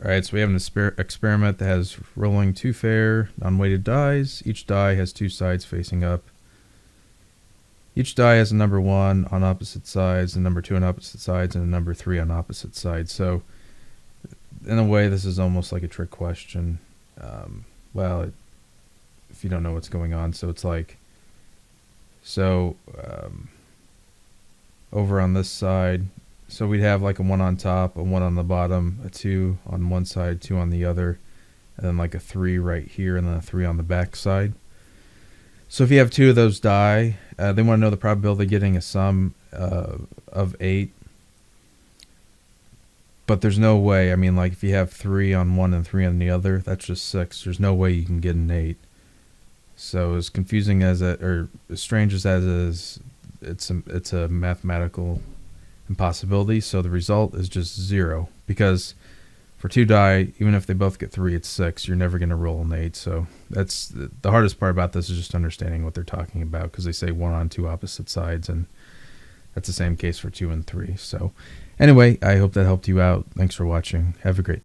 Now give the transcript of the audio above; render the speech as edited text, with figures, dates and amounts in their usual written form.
All right, so we have an experiment that has rolling two fair non-weighted dies. Each die has two sides facing up. Each die has a number 1 on opposite sides, a number 2 on opposite sides, and a number 3 on opposite sides. So, in a way, this is almost like a trick question. Well, if you don't know what's going on, so it's like, so over on this side, so we'd have like a 1 on top, a 1 on the bottom, a 2 on one side, 2 on the other, and then like a 3 right here, and then a 3 on the back side. So if you have 2 of those die, they want to know the probability of getting a sum of 8. But there's no way. I mean, like if you have 3 on one and 3 on the other, that's just 6. There's no way you can get an 8. So as confusing as it, or as strange as that is, it's a mathematical impossibility. So the result is just 0, because for 2 die, even if they both get 3, it's 6. You're never going to roll an 8. So that's the hardest part about this, is just understanding what they're talking about, because they say 1 on 2 opposite sides, and that's the same case for 2 and 3. So anyway, I hope that helped you out. Thanks for watching. Have a great